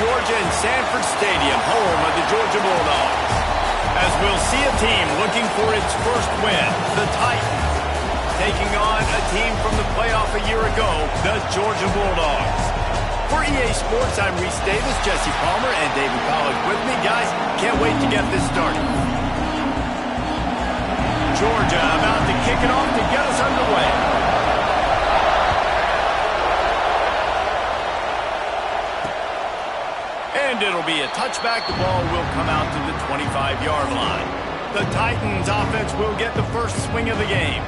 Georgia in Sanford Stadium, home of the Georgia Bulldogs. As we'll see a team looking for its first win, the Titans, taking on a team from the playoff a year ago, the Georgia Bulldogs. For EA Sports, I'm Reese Davis, Jesse Palmer, and David Pollack with me. Guys, can't wait to get this started. Georgia about to kick it off to get us underway. And it'll be a touchback. The ball will come out to the 25-yard line. The Titans offense will get the first swing of the game.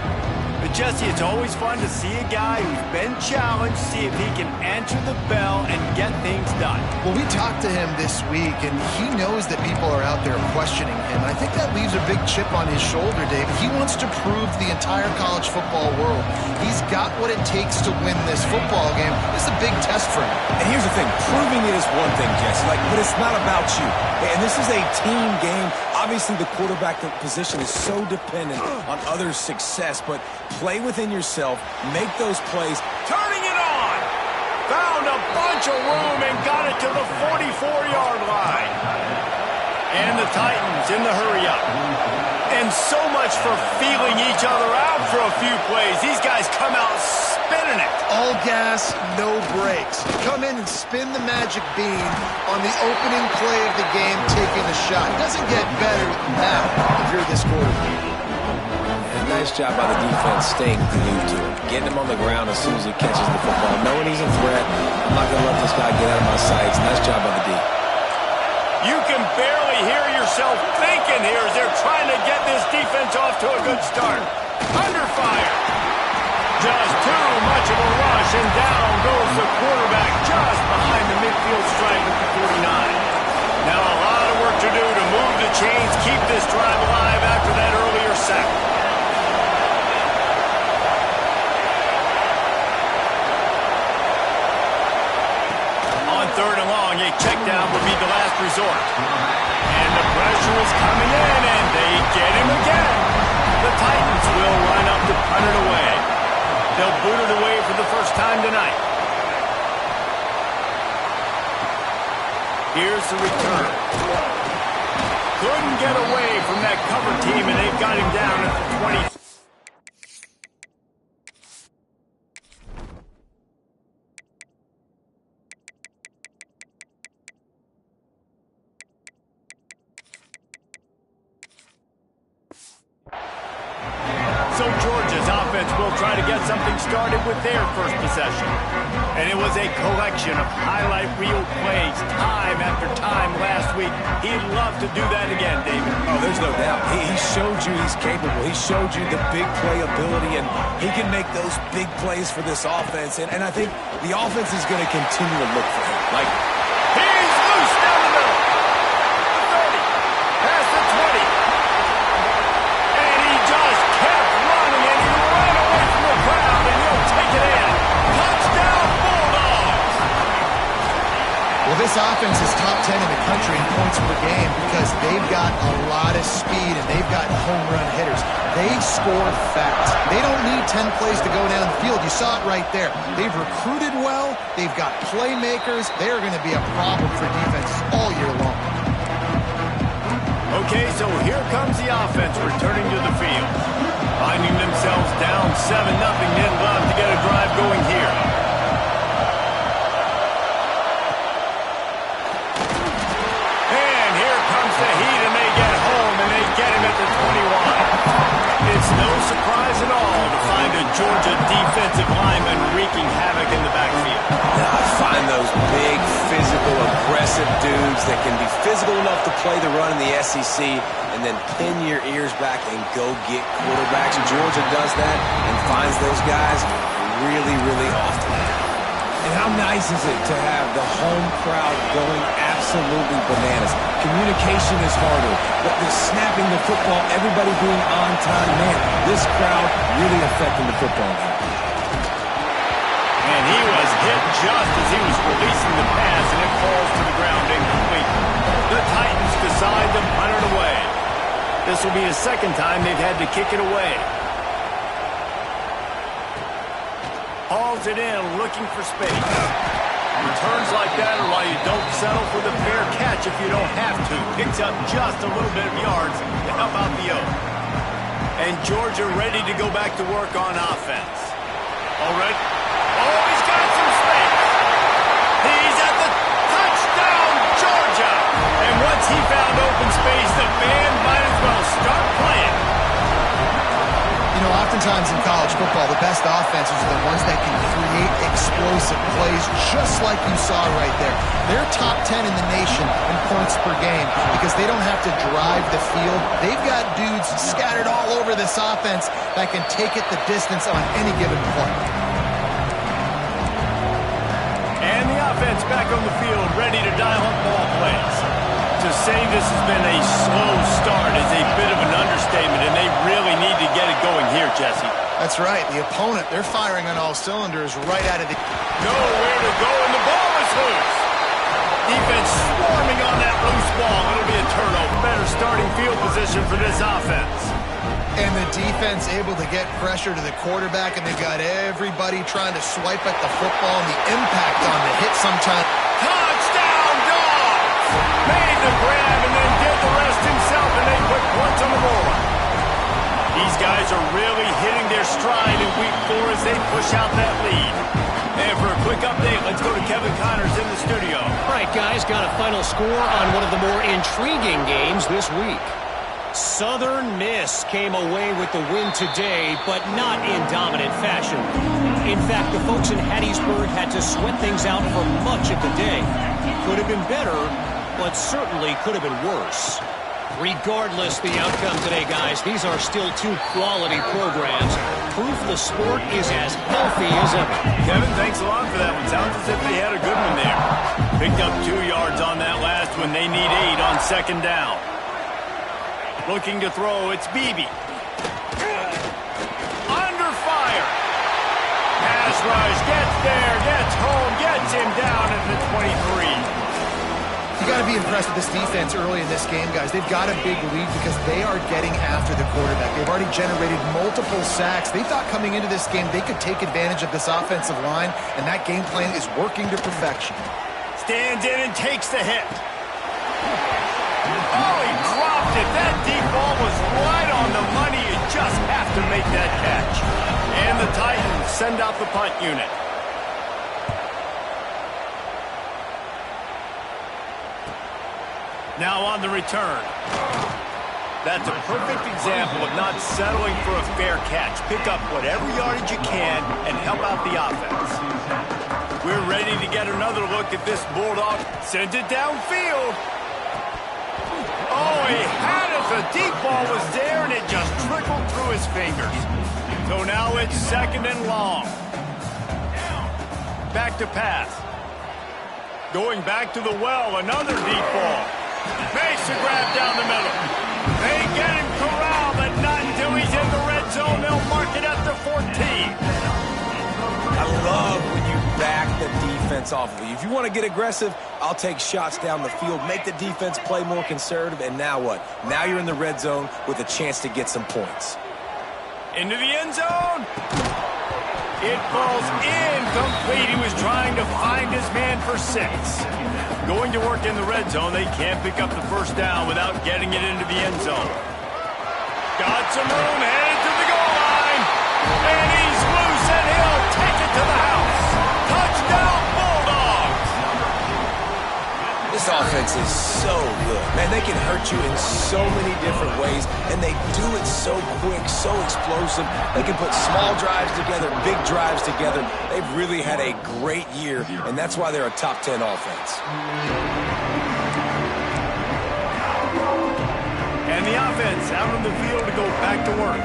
But Jesse, it's always fun to see a guy who's been challenged, see if he can answer the bell and get things done. Well, we talked to him this week, and he knows that people are out there questioning him. I think that leaves a big chip on his shoulder, David. He wants to prove to the entire college football world he's got what it takes to win this football game. It's a big test for him. And here's the thing, proving it is one thing, Jesse, but it's not about you. And this is a team game. Obviously, the quarterback position is so dependent on others' success, but play within yourself, make those plays. Turning it on! Found a bunch of room and got it to the 44-yard line. And the Titans in the hurry-up. And so much for feeling each other out for a few plays. These guys come out spinning it. All gas, no brakes. Come in and spin the magic bean on the opening play of the game, taking the shot. It doesn't get better than that if you're this quarterback. Nice job by the defense staying glued to him, getting him on the ground as soon as he catches the football, knowing he's a threat. I'm not going to let this guy get out of my sights. Nice job by the D. You can barely hear yourself thinking here as they're trying to get this defense off to a good start. Under fire. Just too much of a rush, and down goes the quarterback just behind the midfield stripe at the 49. Now a lot of work to do to move the chains, keep this drive alive after that earlier sack. Third and long, a check down would be the last resort. And the pressure is coming in, and they get him again. The Titans will line up to punt it away. They'll boot it away for the first time tonight. Here's the return. Couldn't get away from that cover team, and they've got him down at the 20. So Georgia's offense will try to get something started with their first possession. And it was a collection of highlight reel plays time after time last week. He'd love to do that again, David. Oh, there's no doubt. He showed you he's capable. He showed you the big play ability, and he can make those big plays for this offense. And I think the offense is going to continue to look for him. He's loose down the middle. The 30. Past the 20. Well, this offense is top 10 in the country in points per game because they've got a lot of speed and they've got home run hitters. They score fast. They don't need 10 plays to go down the field. You saw it right there. They've recruited well. They've got playmakers. They're going to be a problem for defenses all year long. Okay, so here comes the offense returning to the field. Finding themselves down 7-0, they'd love to get a drive going here. It's no surprise at all to find a Georgia defensive lineman wreaking havoc in the backfield. I find those big, physical, aggressive dudes that can be physical enough to play the run in the SEC and then pin your ears back and go get quarterbacks. Georgia does that and finds those guys really, really often. And how nice is it to have the home crowd going absolutely bananas? Communication is harder, but the snapping the football, everybody being on time, man, this crowd really affecting the football game. And he was hit just as he was releasing the pass, and it falls to the ground incomplete. The Titans decide to punt it away. This will be the second time they've had to kick it away. Hauls it in, looking for space. Returns like that are why you don't settle for the fair catch if you don't have to. Picks up just a little bit of yards to help out the O. And Georgia ready to go back to work on offense. All right. Oh, he's got some space. He's at the touchdown, Georgia. And once he found open space, the band might as well start playing. You know, oftentimes in college football, the best offenses are the ones that can create explosive plays, just like you saw right there. They're top 10 in the nation in points per game because they don't have to drive the field. They've got dudes scattered all over this offense that can take it the distance on any given play. And the offense back on the field, ready to dial up ball plays. To say this has been a slow start is a bit of an understatement, and they really need to get it going here, Jesse. That's right. The opponent, they're firing on all cylinders right out of the... Nowhere to go, and the ball is loose. Defense swarming on that loose ball. It'll be a turnover. Better starting field position for this offense. And the defense able to get pressure to the quarterback, and they've got everybody trying to swipe at the football, and the impact on the hit sometimes. Touchdown, Dogs! Made the grab and then did the rest himself, and they put points on the board. These guys are really hitting their stride in week 4 as they push out that lead. And for a quick update, let's go to Kevin Connors in the studio. All right, guys, got a final score on one of the more intriguing games this week. Southern Miss came away with the win today, but not in dominant fashion. In fact, the folks in Hattiesburg had to sweat things out for much of the day. Could have been better, but certainly could have been worse. Regardless the outcome today, guys, these are still two quality programs. Proof the sport is as healthy as ever. Kevin, thanks a lot for that one. Sounds as if they had a good one there. Picked up 2 yards on that last one. They need 8 on second down. Looking to throw, it's Beebe. Under fire. Pass rush, gets there, gets home, gets him down at the 23. You got to be impressed with this defense early in this game, guys. They've got a big lead because they are getting after the quarterback. They've already generated multiple sacks. They thought coming into this game they could take advantage of this offensive line, and that game plan is working to perfection. Stands in and takes the hit. Oh, he dropped it. That deep ball was right on the money. You just have to make that catch. And the Titans send out the punt unit. Now on the return. That's a perfect example of not settling for a fair catch. Pick up whatever yardage you can and help out the offense. We're ready to get another look at this Bulldog. Sends it downfield. Oh, he had it. The deep ball was there, and it just trickled through his fingers. So now it's second and long. Back to pass. Going back to the well, another deep ball. Makes a grab down the middle. They get him corralled, but not until he's in the red zone. They'll mark it at the 14. I love when you back the defense off of you. If you want to get aggressive, I'll take shots down the field, make the defense play more conservative, and now what? Now you're in the red zone with a chance to get some points. Into the end zone. It falls incomplete. He was trying to find his man for 6. Going to work in the red zone. They can't pick up the first down without getting it into the end zone. Got some room, headed to the goal line. And he's loose, and he'll take it to the house. Touchdown, Bulldogs. This offense is so good. Man, they can hurt you in so many different ways, and they do it so quick, so explosive. They can put small drives together, big drives together. They've really had a great year, and that's why they're a top 10 offense. And the offense out on the field to go back to work.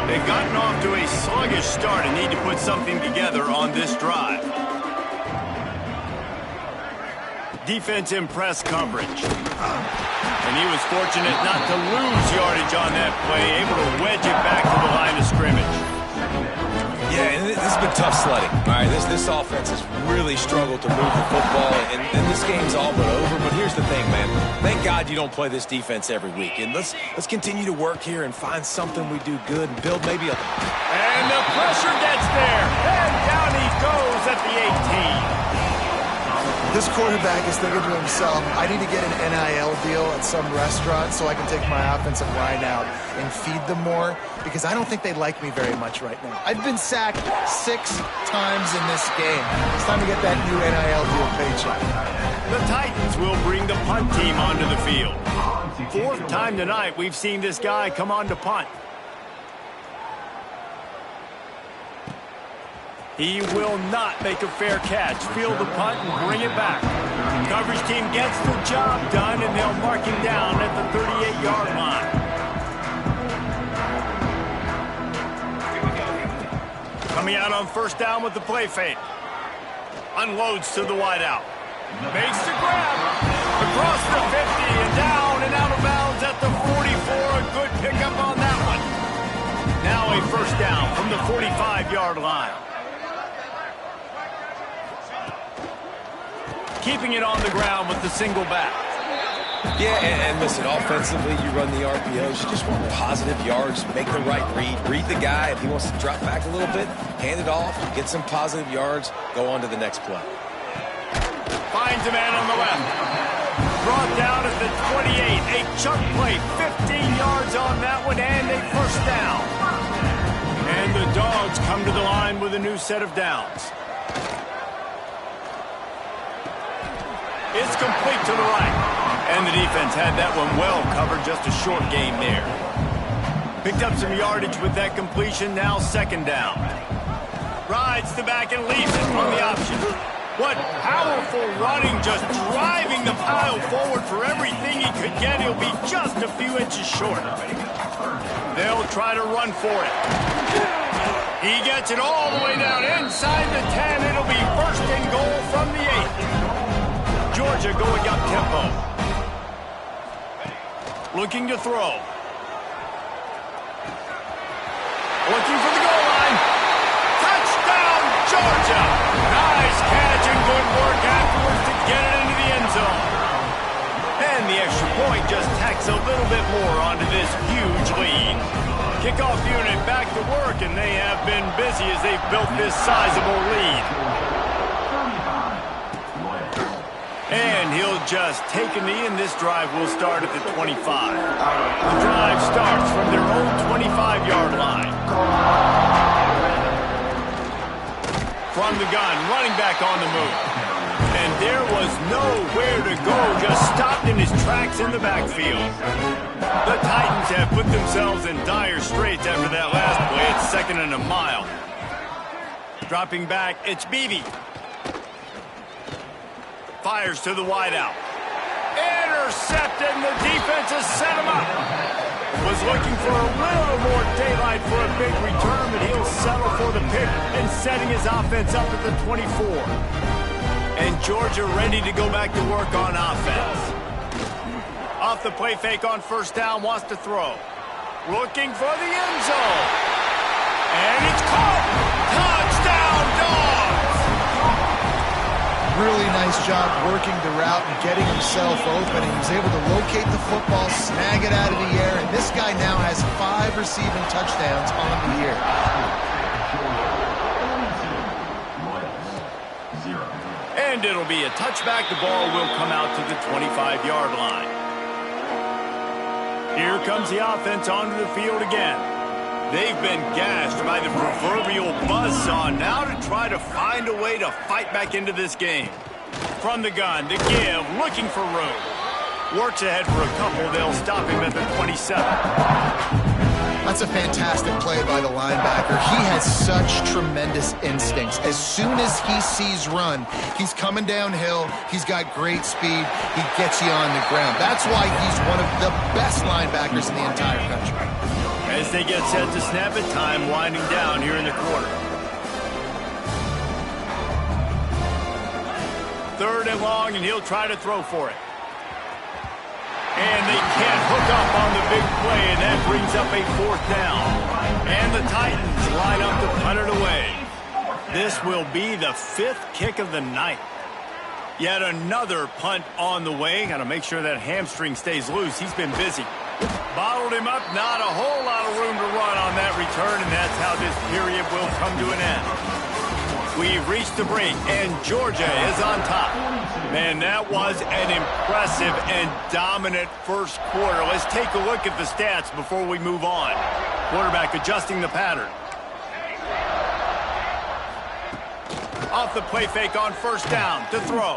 They've gotten off to a sluggish start and need to put something together on this drive. Defense in press coverage. And he was fortunate not to lose yardage on that play, able to wedge it back to the line of scrimmage. Yeah, and this has been tough sledding. All right, this offense has really struggled to move the football, and this game's all but over. But here's the thing, man. Thank God you don't play this defense every week. And let's continue to work here and find something we do good and build maybe a... And the pressure gets there. And down he goes at the 18. This quarterback is thinking to himself, I need to get an NIL deal at some restaurant so I can take my offensive line out and feed them more, because I don't think they like me very much right now. I've been sacked 6 times in this game. It's time to get that new NIL deal paycheck. The Titans will bring the punt team onto the field. 4th time tonight we've seen this guy come on to punt. He will not make a fair catch. Field the punt and bring it back. Coverage team gets the job done, and they'll mark him down at the 38-yard line. Coming out on 1st down with the play fake. Unloads to the wideout. Makes the grab. Across the 50 and down and out of bounds at the 44. A good pickup on that one. Now a 1st down from the 45-yard line. Keeping it on the ground with the single back. Yeah, and listen, offensively, you run the RPOs. You just want positive yards, make the right read the guy. If he wants to drop back a little bit, hand it off, get some positive yards, go on to the next play. Finds a man on the left. Brought down at the 28. A chunk play, 15 yards on that one, and a 1st down. And the Dogs come to the line with a new set of downs. It's complete to the right. And the defense had that one well covered, just a short game there. Picked up some yardage with that completion, now 2nd down. Rides the back and leaves it on the option. What powerful running, just driving the pile forward for everything he could get. He'll be just a few inches short. They'll try to run for it. He gets it all the way down inside the 10. It'll be 1st and goal from the 8. Georgia going up tempo. Looking to throw. Looking for the goal line. Touchdown, Georgia! Nice catch and good work afterwards to get it into the end zone. And the extra point just tacks a little bit more onto this huge lead. Kickoff unit back to work, and they have been busy as they've built this sizable lead. And he'll just take a knee, and this drive will start at the 25. The drive starts from their own 25-yard line. From the gun, running back on the move. And there was nowhere to go, just stopped in his tracks in the backfield. The Titans have put themselves in dire straits after that last play. It's 2nd and a mile. Dropping back, it's Beebe. Fires to the wideout. Intercepted, and the defense has set him up. Was looking for a little more daylight for a big return, but he'll settle for the pick and setting his offense up at the 24. And Georgia ready to go back to work on offense. Off the play fake on 1st down, wants to throw. Looking for the end zone. And it's caught. Touchdown, Dogs! Really nice job working the route and getting himself open. He was able to locate the football, snag it out of the air, and this guy now has 5 receiving touchdowns on the year. And it'll be a touchback. The ball will come out to the 25-yard line. Here comes the offense onto the field again. They've been gashed by the proverbial buzzsaw. Now to try to find a way to fight back into this game. From the gun, the give, looking for room. Works ahead for a couple. They'll stop him at the 27. That's a fantastic play by the linebacker. He has such tremendous instincts. As soon as he sees run, he's coming downhill. He's got great speed. He gets you on the ground. That's why he's one of the best linebackers in the entire country. As they get set to snap it, time winding down here in the quarter. 3rd and long, and he'll try to throw for it. And they can't hook up on the big play, and that brings up a 4th down. And the Titans line up to punt it away. This will be the 5th kick of the night. Yet another punt on the way. Got to make sure that hamstring stays loose. He's been busy. Bottled him up. Not a whole lot of room to run on that return, and that's how this period will come to an end. We've reached the break, and Georgia is on top. Man, that was an impressive and dominant first quarter. Let's take a look at the stats before we move on. Quarterback adjusting the pattern. Off the play fake on first down to throw.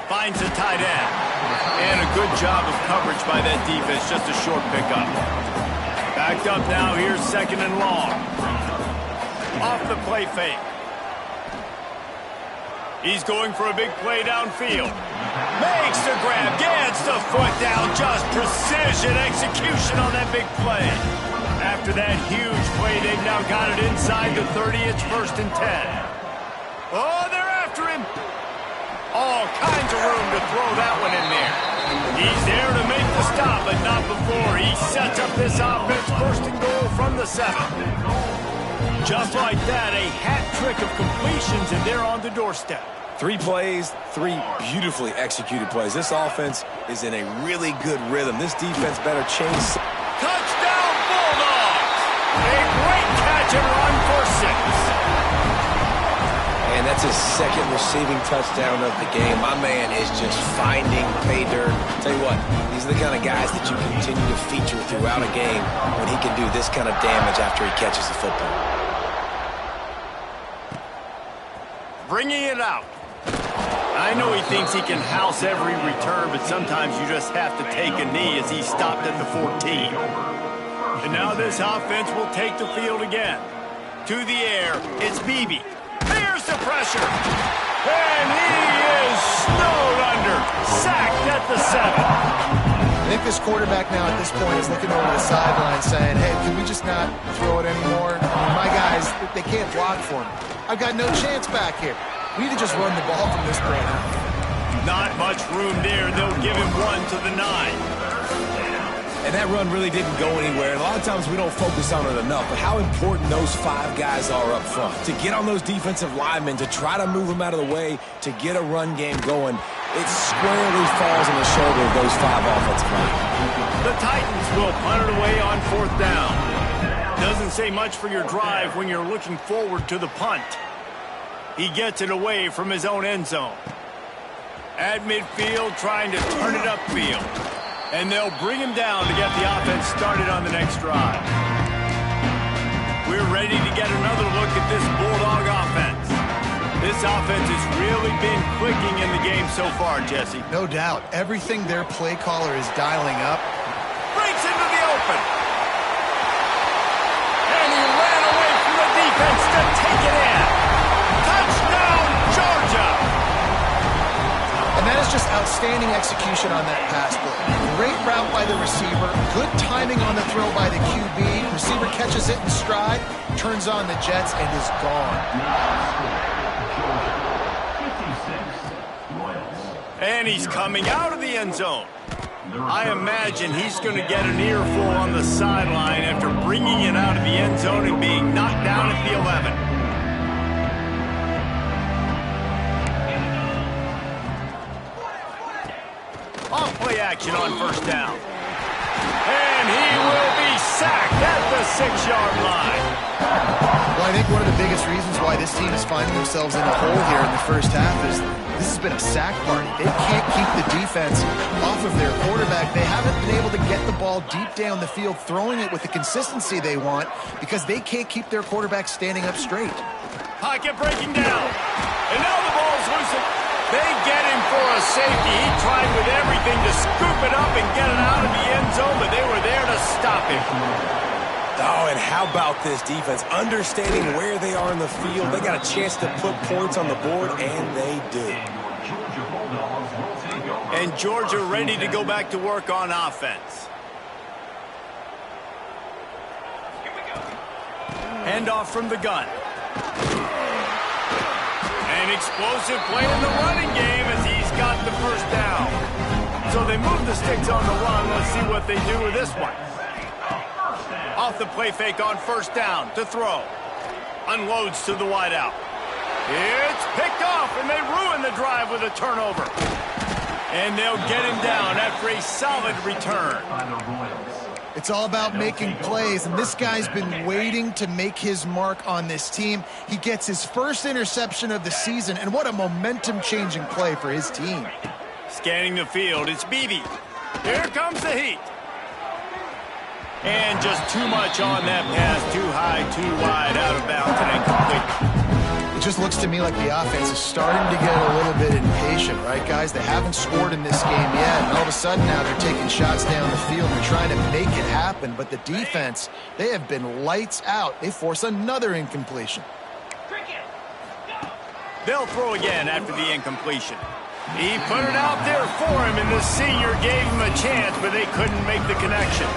Finds a tight end. And a good job of coverage by that defense. Just a short pickup. Backed up now. Here's second and long. Off the play fake. He's going for a big play downfield. Makes the grab. Gets the foot down. Just precision execution on that big play. After that huge play, they've now got it inside the 30. It's 1st and 10. Oh, they're after him. All kinds of room to throw that one in there. He's there to make the stop, but not before. He sets up this offense, 1st and goal from the 7. Just like that, a hat trick of completions, and they're on the doorstep. 3 plays, 3 beautifully executed plays. This offense is in a really good rhythm. This defense better chase. Touchdown, Bulldogs! A great catch and run for 6. And that's his 2nd receiving touchdown of the game. My man is just finding pay dirt. Tell you what, these are the kind of guys that you continue to feature throughout a game when he can do this kind of damage after he catches the football. Bringing it out. I know he thinks he can house every return, but sometimes you just have to take a knee as he stopped at the 14. And now this offense will take the field again. To the air, it's Beebe. Here's the pressure. And he is snowed under. Sacked at the 7. I think this quarterback now at this point is looking over the sideline saying, hey, can we just not throw it anymore? I mean, my guys, they can't block for me. I've got no chance back here. We need to just run the ball from this point on. Not much room there. They'll give him 1 to the 9. And that run really didn't go anywhere. And a lot of times we don't focus on it enough, but how important those 5 guys are up front. To get on those defensive linemen, to try to move them out of the way, to get a run game going, it squarely falls on the shoulder of those 5 offensive linemen. The Titans will punt it away on 4th down. Doesn't say much for your drive when you're looking forward to the punt. He gets it away from his own end zone. At midfield, trying to turn it upfield. And they'll bring him down to get the offense started on the next drive. We're ready to get another look at this Bulldog offense. This offense has really been clicking in the game so far, Jesse. No doubt. Everything their play caller is dialing up. Breaks into the open. And he ran away from the defense to take it in. Touchdown, Georgia! And that is just outstanding execution on that pass play. Great route by the receiver. Good timing on the throw by the QB. Receiver catches it in stride, turns on the jets, and is gone. And he's coming out of the end zone. I imagine he's going to get an earful on the sideline after bringing it out of the end zone and being knocked down at the 11. Off-play action on 1st down. And he will be sacked at the 6-yard line. Well, I think one of the biggest reasons why this team is finding themselves in a hole here in the first half is this has been a sack party. They can't keep the defense off of their quarterback. They haven't been able to get the ball deep down the field, throwing it with the consistency they want because they can't keep their quarterback standing up straight. Pocket breaking down. And now the ball's loose. They get him for a safety. He tried with everything to scoop it up and get it out of the end zone, but they were there to stop him. Oh, and how about this defense? Understanding where they are in the field. They got a chance to put points on the board, and they do. And Georgia ready to go back to work on offense. Handoff from the gun. An explosive play in the running game as he's got the 1st down. So they move the sticks on the run. Let's see what they do with this one. Off the play fake on 1st down to throw. Unloads to the wideout. It's picked off, and they ruin the drive with a turnover. And they'll get him down after a solid return. It's all about making plays, and this guy's been waiting to make his mark on this team. He gets his first interception of the season, and what a momentum-changing play for his team. Scanning the field, it's Beebe. Here comes the heat. And just too much on that pass, too high, too wide, out of bounds, and incomplete. It just looks to me like the offense is starting to get a little bit impatient, right, guys? They haven't scored in this game yet, and all of a sudden now they're taking shots down the field and trying to make it happen. But the defense, they have been lights out. They force another incompletion. They'll throw again after the incompletion. He put it out there for him, and the senior gave him a chance, but they couldn't make the connection.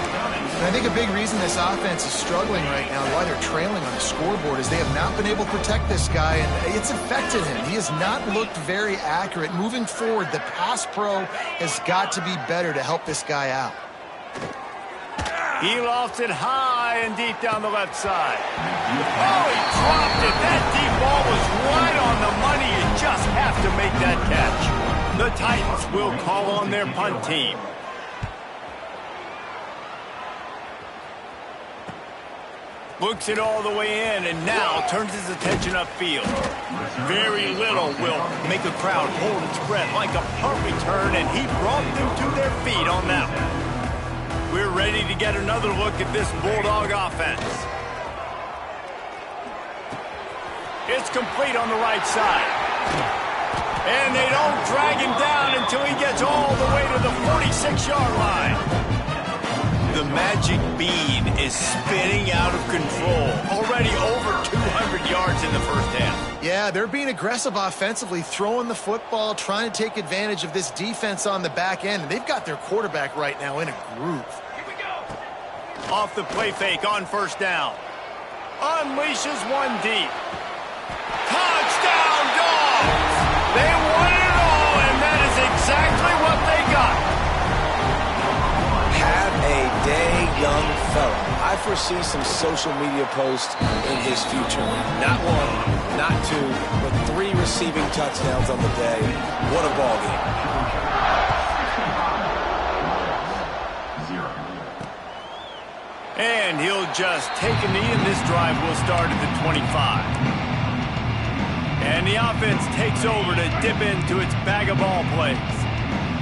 And I think a big reason this offense is struggling right now, why they're trailing on the scoreboard, is they have not been able to protect this guy, and it's affected him. He has not looked very accurate. Moving forward, the pass pro has got to be better to help this guy out. He lofts it high and deep down the left side. Oh, he dropped it. That deep ball was right on the money. You just have to make that catch. The Titans will call on their punt team. Looks it all the way in, and now turns his attention upfield. Very little will make a crowd hold its breath, like a punt return, and he brought them to their feet on that one. We're ready to get another look at this Bulldog offense. It's complete on the right side. And they don't drag him down until he gets all the way to the 46-yard line. The magic bean is spinning out of control. Already over 200 yards in the first half. Yeah, they're being aggressive offensively, throwing the football, trying to take advantage of this defense on the back end. And they've got their quarterback right now in a groove. Here we go. Off the play fake on first down. Unleashes one deep. Touchdown, Dogs! They won it all, and that is exactly what they got. Have a day, young fella. I foresee some social media posts in his future. Not one, not two, but 3 receiving touchdowns on the day. What a ball game. And he'll just take a knee, and this drive will start at the 25. And the offense takes over to dip into its bag of ball plays.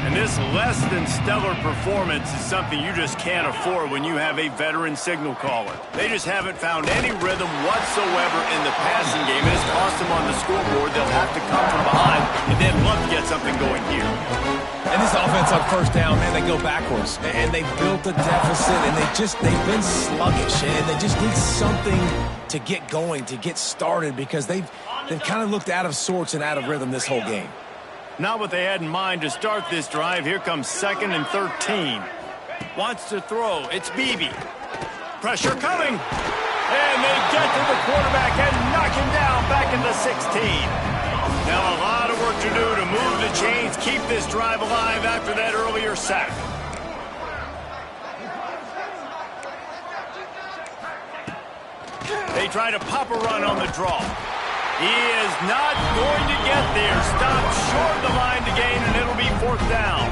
And this less than stellar performance is something you just can't afford when you have a veteran signal caller. They just haven't found any rhythm whatsoever in the passing game. It has cost them on the scoreboard. They'll have to come from behind and then love to get something going here. And this offense on first down, man, they go backwards. And they built a deficit, and they've been sluggish. And they just need something to get going, to get started, because they've kind of looked out of sorts and out of rhythm this whole game. Not what they had in mind to start this drive. Here comes 2nd and 13. Wants to throw. It's Beebe. Pressure coming. And they get to the quarterback and knock him down back in the 16. Now a lot of work to do to move the chains, keep this drive alive after that earlier sack. They try to pop a run on the draw. He is not going to get there. Stopped short of the line to gain, and it'll be 4th down.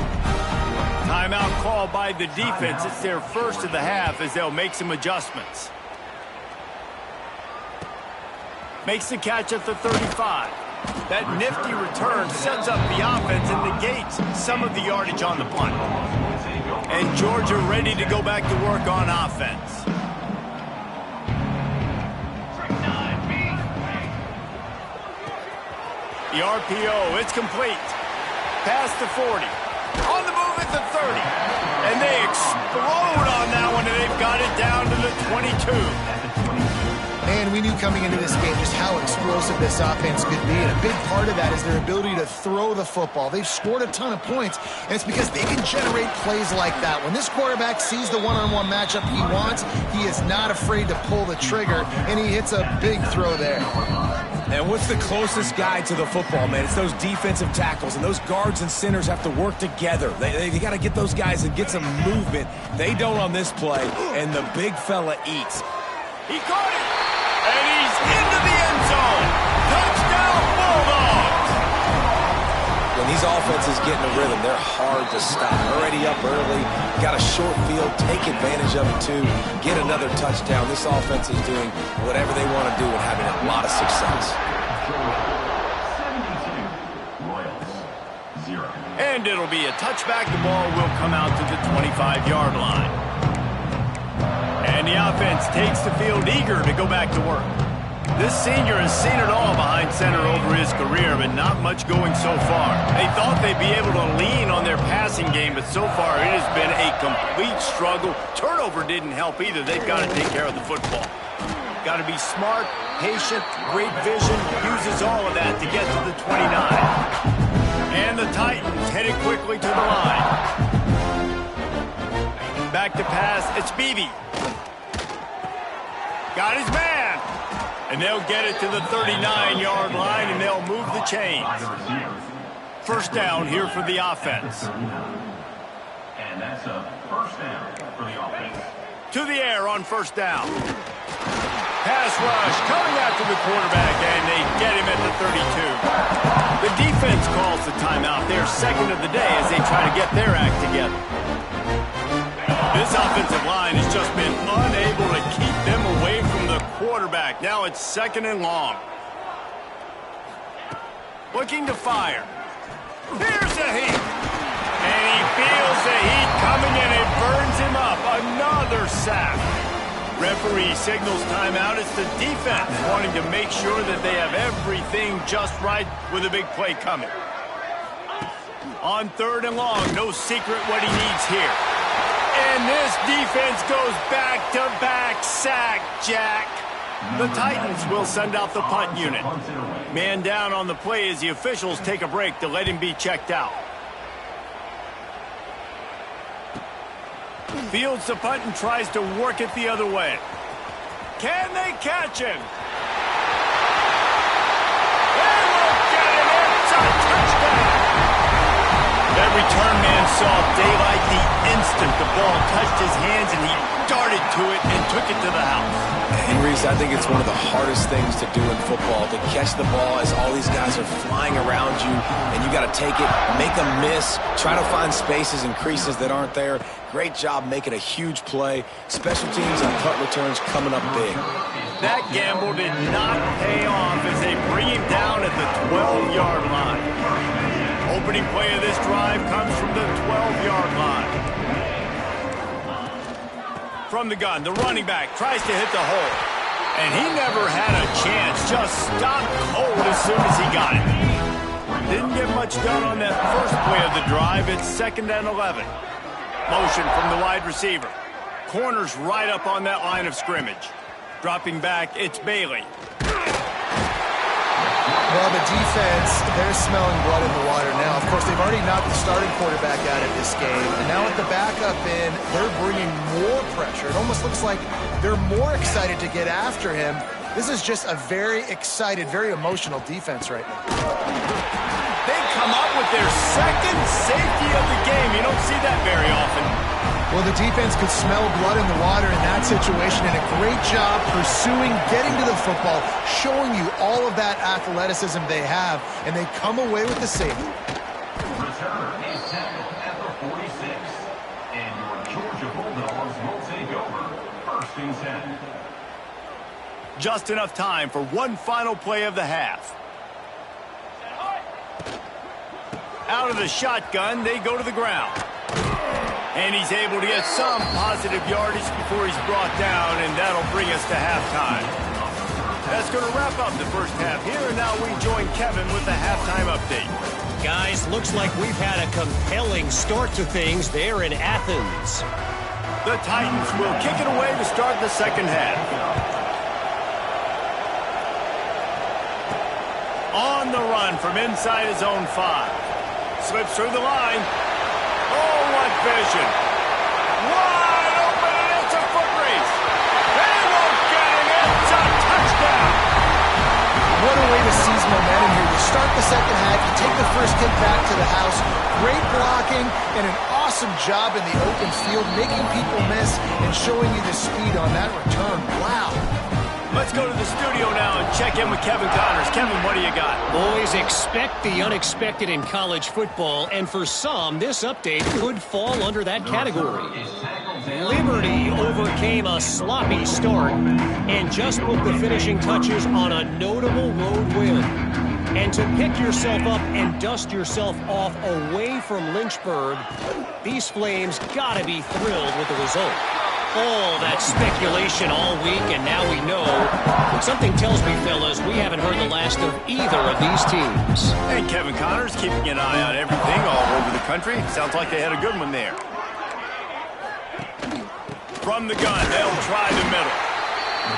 Timeout called by the defense. It's their first of the half as they'll make some adjustments. Makes the catch at the 35. That nifty return sets up the offense and negates some of the yardage on the punt. And Georgia ready to go back to work on offense. The RPO, it's complete. Past the 40. On the move at the 30. And they explode on that one, and they've got it down to the 22. Man, we knew coming into this game just how explosive this offense could be, and a big part of that is their ability to throw the football. They've scored a ton of points, and it's because they can generate plays like that. When this quarterback sees the one-on-one matchup he wants, he is not afraid to pull the trigger, and he hits a big throw there. And what's the closest guy to the football, man? It's those defensive tackles, and those guards and centers have to work together. They got to get those guys and get some movement. They don't on this play, and the big fella eats. He caught it, and he's into the end zone. Touchdown, Bulldogs! The when these offenses get in a rhythm, they're hard to stop. Already up early, got a short field, take advantage of it too, get another touchdown. This offense is doing whatever they want to do and having a lot of success. And it'll be a touchback. The ball will come out to the 25-yard line. And the offense takes the field eager to go back to work. This senior has seen it all behind center over his career, but not much going so far. They thought they'd be able to lean on their passing game, but so far it has been a complete struggle. Turnover didn't help either. They've got to take care of the football. Got to be smart, patient, great vision, uses all of that to get to the 29. And the Titans headed quickly to the line. Back to pass, it's Beebe. Got his man. And they'll get it to the 39-yard line, and they'll move the chains. First down here for the offense. And that's a first down for the offense. To the air on first down. Pass rush coming after the quarterback, and they get him at the 32. The defense calls the timeout. They're second of the day as they try to get their act together. This offensive line has just been unable to keep them away from the quarterback. Now it's second and long. Looking to fire. Here's the heat. And he feels the heat coming, and it burns him up. Another sack. Referee signals timeout. It's the defense wanting to make sure that they have everything just right with a big play coming. On third and long, no secret what he needs here. And this defense goes back-to-back sack, Jack. The Titans will send out the punt unit. Man down on the play as the officials take a break to let him be checked out. Fields the punt and tries to work it the other way. Can they catch him? They will get him. It's a touchdown. That return man saw daylight the instant the ball touched his hands, and he darted to it and took it to the house. And Reese, I think it's one of the hardest things to do in football, to catch the ball as all these guys are flying around you, and you got to take it, make a miss, try to find spaces and creases that aren't there. Great job making a huge play. Special teams and punt returns coming up big. That gamble did not pay off as they bring him down at the 12-yard line. Opening play of this drive comes from the 12-yard line. From the gun, the running back tries to hit the hole. And he never had a chance, just stopped cold as soon as he got it. Didn't get much done on that first play of the drive. It's 2nd and 11. Motion from the wide receiver. Corner's right up on that line of scrimmage. Dropping back, it's Bailey. Well, the defense, they're smelling blood in the water now. Of course, they've already knocked the starting quarterback out of this game. And now with the backup in, they're bringing more pressure. It almost looks like they're more excited to get after him. This is just a very excited, very emotional defense right now. They come up with their second safety of the game. You don't see that very often. Well, the defense could smell blood in the water in that situation, and a great job pursuing, getting to the football, showing you all of that athleticism they have, and they come away with the safety. Return is tackled at the 46, and your Georgia Bulldogs will take over 1st and 10. Just enough time for one final play of the half. Out of the shotgun, they go to the ground. And he's able to get some positive yardage before he's brought down, and that'll bring us to halftime. That's going to wrap up the first half here, and now we join Kevin with the halftime update. Guys, looks like we've had a compelling start to things there in Athens. The Titans will kick it away to start the second half. On the run from inside his own 5. Slips through the line. Oh, what vision. Wide open, and it's a foot race. They won't get him. It's a touchdown. What a way to seize momentum here. You start the second half, you take the first kick back to the house. Great blocking and an awesome job in the open field, making people miss and showing you the speed on that return. Wow. Let's go to the studio now and check in with Kevin Connors. Kevin, what do you got? Boys, expect the unexpected in college football, and for some, this update could fall under that category. Liberty overcame a sloppy start and just put the finishing touches on a notable road win. And to pick yourself up and dust yourself off away from Lynchburg, these Flames gotta be thrilled with the result. All that speculation all week, and now we know. But something tells me, fellas, we haven't heard the last of either of these teams. And Kevin Connors keeping an eye on everything all over the country. Sounds like they had a good one there. From the gun, they'll try the middle.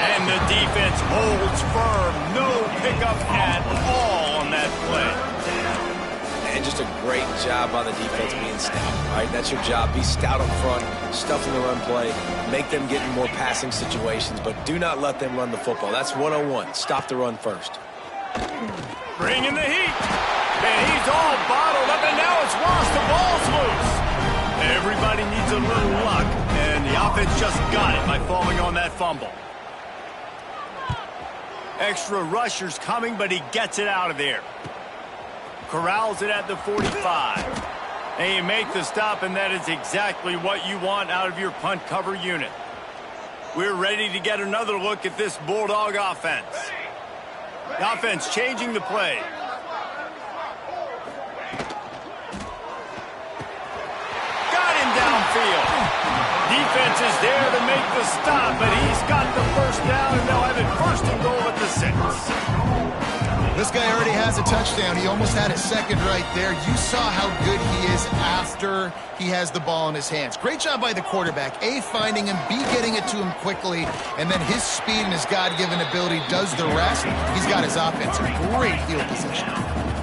And the defense holds firm. No pickup at all on that play. And just a great job on the defense being stout. All right, that's your job. Be stout up front, stuff in the run play, make them get in more passing situations, but do not let them run the football. That's 101. Stop the run first. Bringing the heat. And he's all bottled up, and now it's lost. The ball's loose. Everybody needs a little luck, and the offense just got it by falling on that fumble. Extra rushers coming, but he gets it out of there. Corrals it at the 45. And you make the stop, and that is exactly what you want out of your punt cover unit. We're ready to get another look at this Bulldog offense. The offense changing the play. Got him downfield. Defense is there to make the stop, but he's got the first down, and they'll have it first and goal at the 6. This guy already has a touchdown. He almost had a second right there. You saw how good he is after he has the ball in his hands. Great job by the quarterback. A, finding him, B, getting it to him quickly, and then his speed and his God-given ability does the rest. He's got his offense in great field position.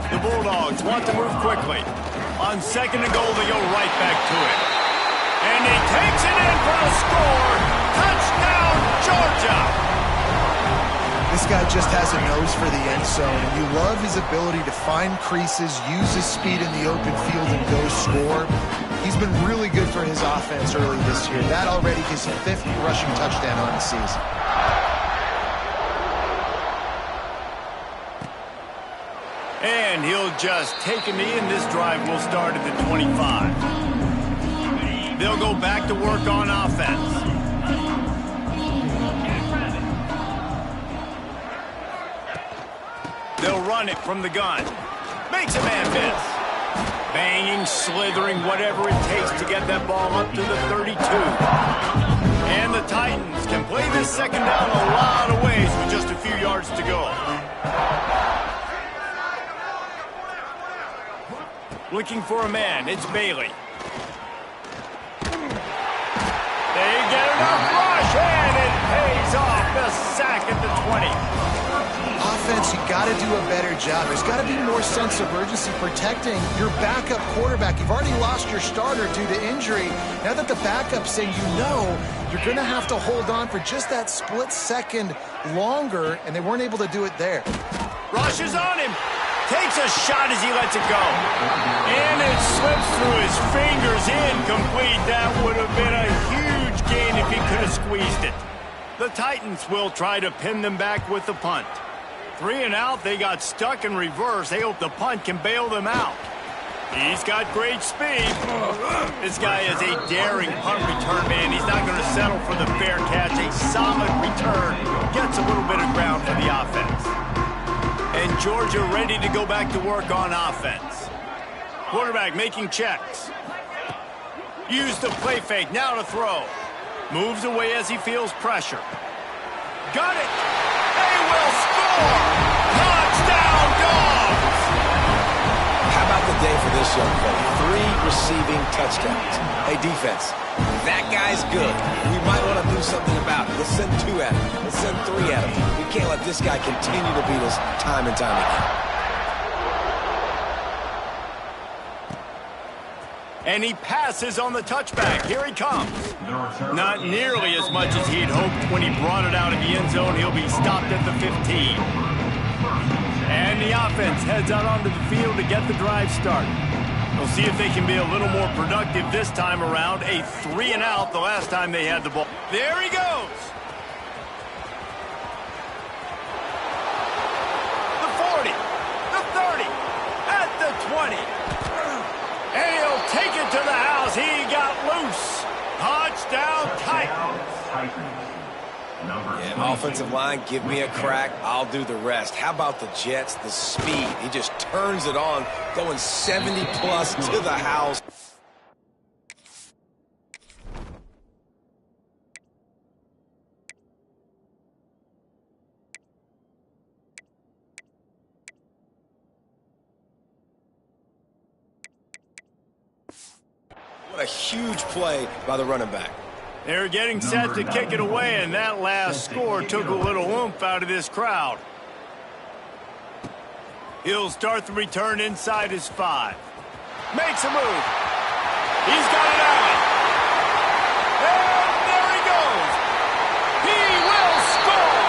The Bulldogs want to move quickly. On second and goal, they go right back to it. And he takes it in for a score. Touchdown, Georgia! This guy just has a nose for the end zone, and you love his ability to find creases, use his speed in the open field, and go score. He's been really good for his offense early this year. That already his 5th rushing touchdown on the season. And he'll just take him in. This drive will start at the 25. They'll go back to work on offense. They'll run it from the gun. Makes a man miss. Banging, slithering, whatever it takes to get that ball up to the 32. And the Titans can play this second down a lot of ways with just a few yards to go. Looking for a man. It's Bailey. They get enough rush, and it pays off. The sack at the 20. Offense, you got to do a better job. There's got to be more sense of urgency protecting your backup quarterback. You've already lost your starter due to injury. Now that the backup's saying you're going to have to hold on for just that split second longer, and they weren't able to do it there. Rushes on him. Takes a shot as he lets it go. And it slips through his fingers. Incomplete. That would have been a huge gain if he could have squeezed it. The Titans will try to pin them back with the punt. 3 and out, they got stuck in reverse. They hope the punt can bail them out. He's got great speed. This guy is a daring punt return man. He's not going to settle for the fair catch. A solid return. Gets a little bit of ground for the offense. And Georgia ready to go back to work on offense. Quarterback making checks. Use the play fake. Now to throw. Moves away as he feels pressure. Got it. They will score. Touchdown, Dogs. How about the day for this young fella? 3 receiving touchdowns. Hey, defense, that guy's good. We might want to do something about it. Let's send 2 at him. Let's send 3 at him. We can't let this guy continue to beat us time and time again. And he passes on the touchback. Here he comes. Not nearly as much as he'd hoped when he brought it out of the end zone. He'll be stopped at the 15. And the offense heads out onto the field to get the drive started. We'll see if they can be a little more productive this time around. A 3 and out the last time they had the ball. There he goes. 20. And he'll take it to the house. He got loose. Touchdown, Titans. Yeah, offensive line, give me a crack. I'll do the rest. How about the Jets? The speed. He just turns it on, going 70-plus to the house. What a huge play by the running back. They're getting set to kick it away, and that last score took a little oomph out of this crowd. He'll start the return inside his 5. Makes a move. He's got it out. And there he goes. He will score.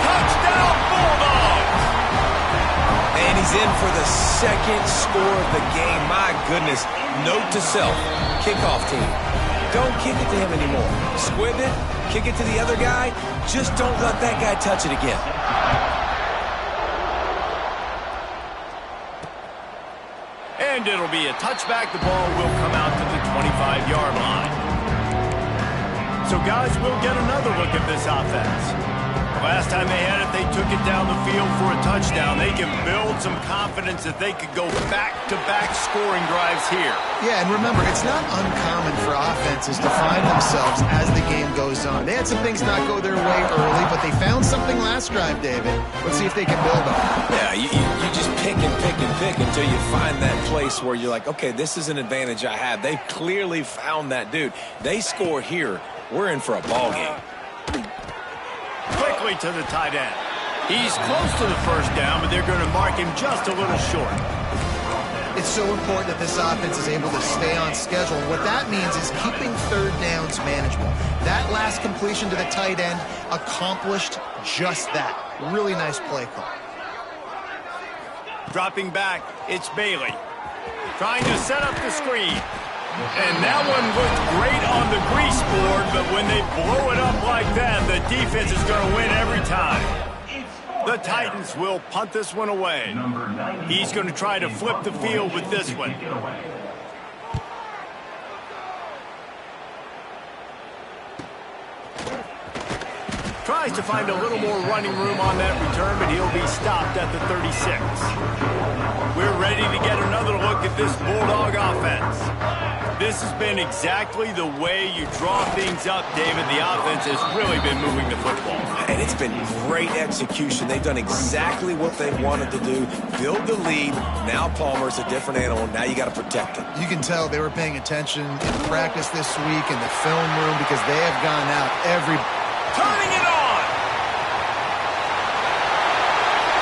Touchdown, Bulldogs. And he's in for the second score of the game. My goodness. Note to self, kickoff team. Don't kick it to him anymore. Squib it, kick it to the other guy. Just don't let that guy touch it again. And it'll be a touchback. The ball will come out to the 25-yard line. So, guys, we'll get another look at this offense. Last time they had it, they took it down the field for a touchdown. They can build some confidence that they could go back-to-back scoring drives here. Yeah, and remember, it's not uncommon for offenses to find themselves as the game goes on. They had some things not go their way early, but they found something last drive, David. Let's see if they can build on it. Yeah, you just pick and pick and pick until you find that place where you're like, okay, this is an advantage I have. They clearly found that dude. They score here. We're in for a ball game. Quickly to the tight end. He's close to the first down, but they're going to mark him just a little short. It's so important that this offense is able to stay on schedule. What that means is keeping third downs manageable. That last completion to the tight end accomplished just that. Really nice play call. Dropping back, it's Bailey. Trying to set up the screen. And that one looked great on the grease board, but when they blow it up like that, the defense is going to win every time. The Titans will punt this one away. He's going to try to flip the field with this one. Tries to find a little more running room on that return, but he'll be stopped at the 36. We're ready to get another look at this Bulldog offense. This has been exactly the way you draw things up, David. The offense has really been moving the football. And it's been great execution. They've done exactly what they wanted to do. Build the lead. Now Palmer's a different animal. Now you got to protect him. You can tell they were paying attention in practice this week in the film room because they have gone out every... Turning it on!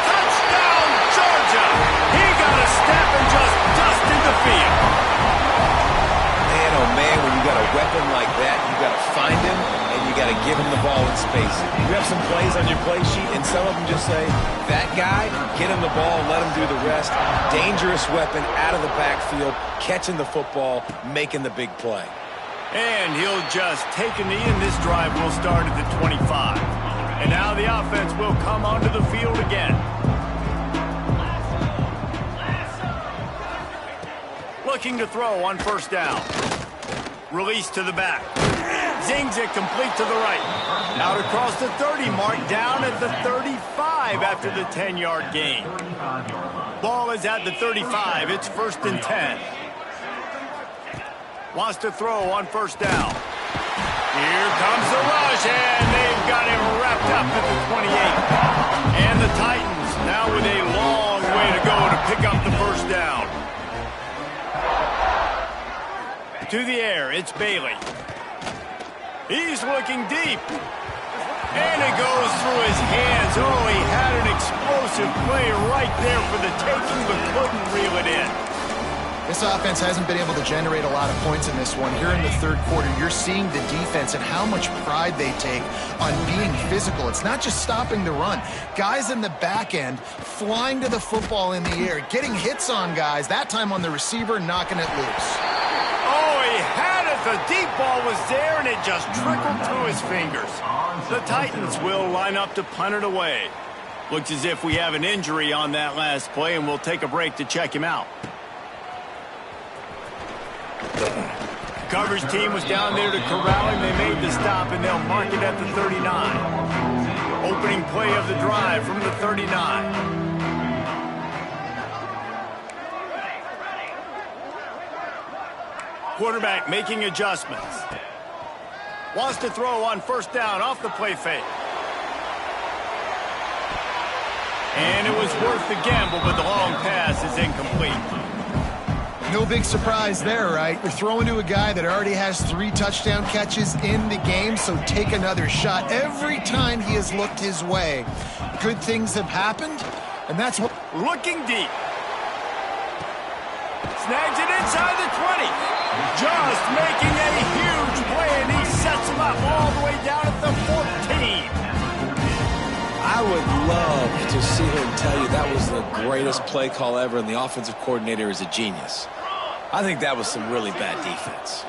Touchdown, Georgia! He got a step and just dusted the field. Man, oh man, when you got a weapon like that, you got to find him and you got to give him the ball in space. You have some plays on your play sheet, and some of them just say, that guy, get him the ball, let him do the rest. Dangerous weapon out of the backfield, catching the football, making the big play. And he'll just take a knee, and this drive will start at the 25. And now the offense will come onto the field again. Looking to throw on first down. Release to the back. Zings it complete to the right. Out across the 30 mark, down at the 35 after the 10-yard gain. Ball is at the 35. It's 1st and 10. Wants to throw on first down. Here comes the rush, and they've got him wrapped up at the 28. And the Titans now with a long way to go to pick up the first down. To the air, it's Bailey. He's looking deep. And it goes through his hands. Oh, he had an explosive play right there for the taking, but couldn't reel it in. This offense hasn't been able to generate a lot of points in this one. Here in the third quarter, you're seeing the defense and how much pride they take on being physical. It's not just stopping the run. Guys in the back end flying to the football in the air, getting hits on guys, that time on the receiver, knocking it loose. Oh, he had it. The deep ball was there, and it just trickled through his fingers. The Titans will line up to punt it away. Looks as if we have an injury on that last play, and we'll take a break to check him out. Coverage team was down there to corral him. They made the stop, and they'll mark it at the 39. Opening play of the drive from the 39. Quarterback making adjustments. Wants to throw on first down off the play fake. And it was worth the gamble, but the long pass is incomplete. No big surprise there, right? You're throwing to a guy that already has 3 touchdown catches in the game, so take another shot. Every time he has looked his way, good things have happened, and that's what... Looking deep. Snags it inside the 20. Just making a huge play, and he sets him up all the way down at the 14. I would love to see him tell you that was the greatest play call ever, and the offensive coordinator is a genius. I think that was some really bad defense.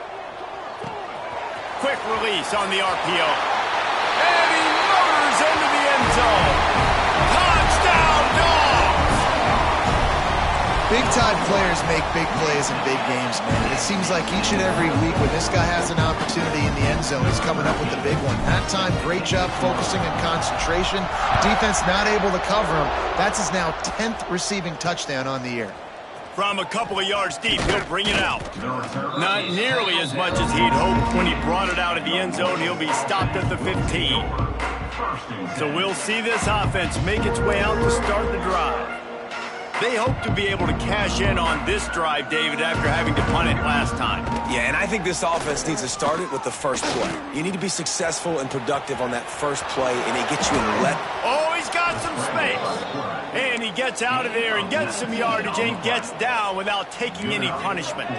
Quick release on the RPO. And he motors into the end zone. Touchdown, Dogs! Big-time players make big plays in big games, man. And it seems like each and every week when this guy has an opportunity in the end zone, he's coming up with the big one. That time, great job focusing and concentration. Defense not able to cover him. That's his now 10th receiving touchdown on the year. From a couple of yards deep, he'll bring it out. Not nearly as much as he'd hoped. When he brought it out of the end zone, he'll be stopped at the 15. So we'll see this offense make its way out to start the drive. They hope to be able to cash in on this drive, David, after having to punt it last time. Yeah, and I think this offense needs to start it with the first play. You need to be successful and productive on that first play, and it gets you in Oh, he's got some space. And he gets out of there and gets some yardage and gets down without taking any punishment.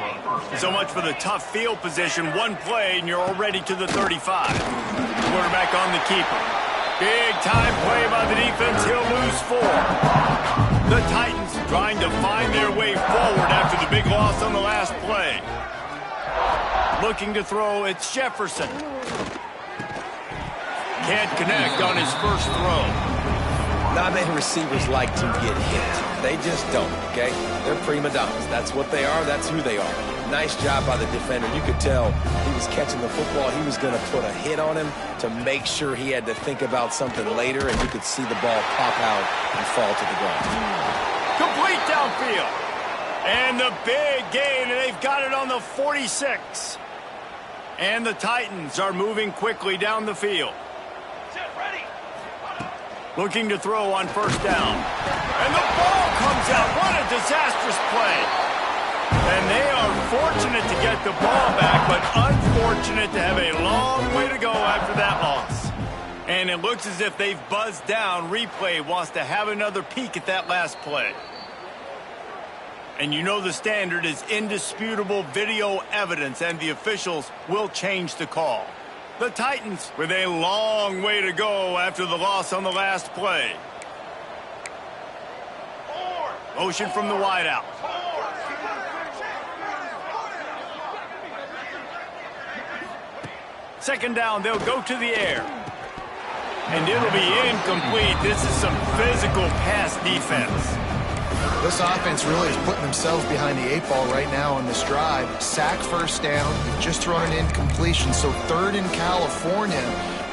So much for the tough field position. One play, and you're already to the 35. Quarterback on the keeper. Big time play by the defense. He'll lose 4. The Titans trying to find their way forward after the big loss on the last play. Looking to throw, it's Jefferson. Can't connect on his first throw. Not many receivers like to get hit. They just don't, okay? They're prima donnas. That's what they are. That's who they are. Nice job by the defender. You could tell he was catching the football. He was going to put a hit on him to make sure he had to think about something later, and you could see the ball pop out and fall to the ground. Complete downfield. And the big gain, and they've got it on the 46. And the Titans are moving quickly down the field. Looking to throw on first down. And the ball comes out. What a disastrous play. And they are fortunate to get the ball back, but unfortunate to have a long way to go after that loss. And it looks as if they've buzzed down. Replay wants to have another peek at that last play. And you know the standard is indisputable video evidence, and the officials will change the call. The Titans with a long way to go after the loss on the last play. Motion from the wideout. Second down, they'll go to the air. And it'll be incomplete. This is some physical pass defense. This offense really is putting themselves behind the 8 ball right now on this drive. Sack first down. They've just thrown an incompletion. So 3rd in California.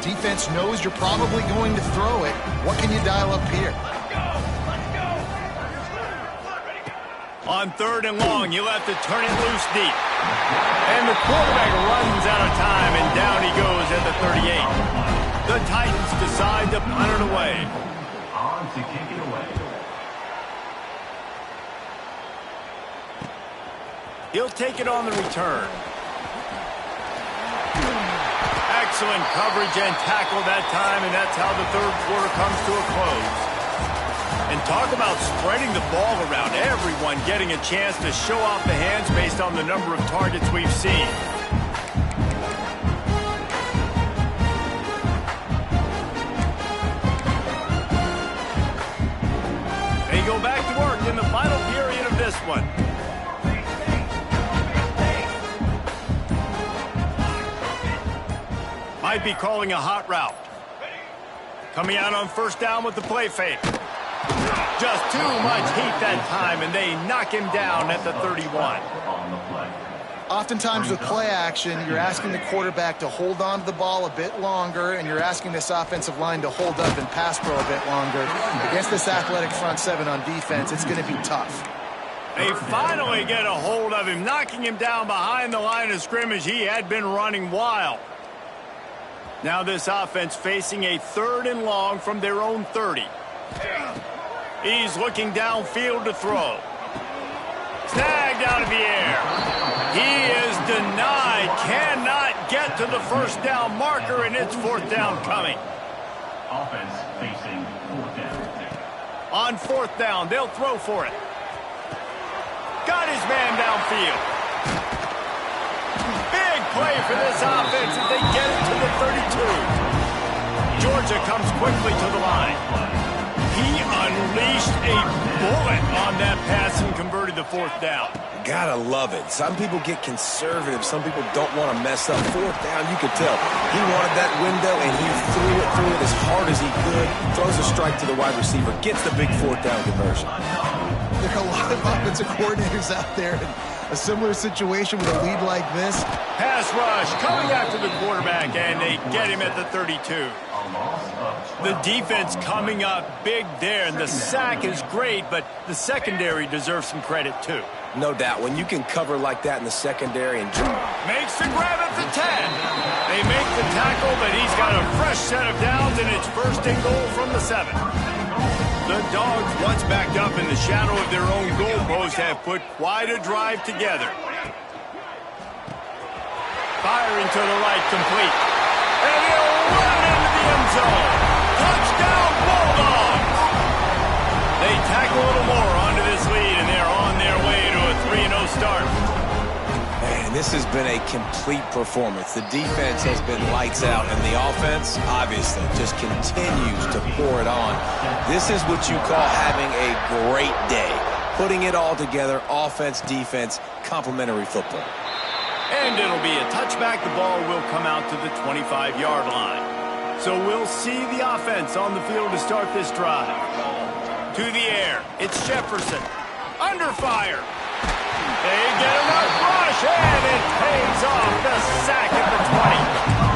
Defense knows you're probably going to throw it. What can you dial up here? On 3rd and long, you'll have to turn it loose deep. And the quarterback runs out of time, and down he goes at the 38. The Titans decide to punt it away. On to kick it away. He'll take it on the return. Excellent coverage and tackle that time, and that's how the 3rd quarter comes to a close. And talk about spreading the ball around. Everyone getting a chance to show off the hands based on the number of targets we've seen. They go back to work in the final period of this one. Might be calling a hot route. Coming out on first down with the play fake. Just too much heat that time, and they knock him down at the 31. On the play. Oftentimes with play action, you're asking the quarterback to hold on to the ball a bit longer, and you're asking this offensive line to hold up and pass pro a bit longer. Against this athletic front seven on defense, it's going to be tough. They finally get a hold of him, knocking him down behind the line of scrimmage. He had been running wild. Now this offense facing a 3rd and long from their own 30. He's looking downfield to throw. Snagged out of the air. He is denied. Cannot get to the first down marker, and it's 4th down coming. Offense facing 4th down. On 4th down, they'll throw for it. Got his man downfield. Big play for this offense as they get it to the 32. Georgia comes quickly to the line. He unleashed a bullet on that pass and converted the 4th down. Gotta love it. Some people get conservative. Some people don't want to mess up. 4th down, you could tell. He wanted that window, and he threw it as hard as he could. Throws a strike to the wide receiver. Gets the big 4th down conversion. There are a lot of offensive coordinators out there in a similar situation with a lead like this. Pass rush coming after the quarterback, and they get him at the 32. The defense coming up big there, and the sack is great, but the secondary deserves some credit too. No doubt. When you can cover like that in the secondary and makes the grab at the 10. They make the tackle, but he's got a fresh set of downs, and it's 1st and goal from the 7. The Dogs, once backed up in the shadow of their own goalpost, have put quite a drive together. Firing to the right, complete. And he'll run into the end zone. Touchdown, Bulldogs! They tack a little more onto this lead, and they're on their way to a 3-0 start. Man, this has been a complete performance. The defense has been lights out, and the offense, obviously, just continues to pour it on. This is what you call having a great day. Putting it all together, offense, defense, complementary football. And it'll be a touchback. The ball will come out to the 25-yard line. So we'll see the offense on the field to start this drive. To the air, it's Jefferson. Under fire. They get enough rush, and it pays off. The sack at the 20.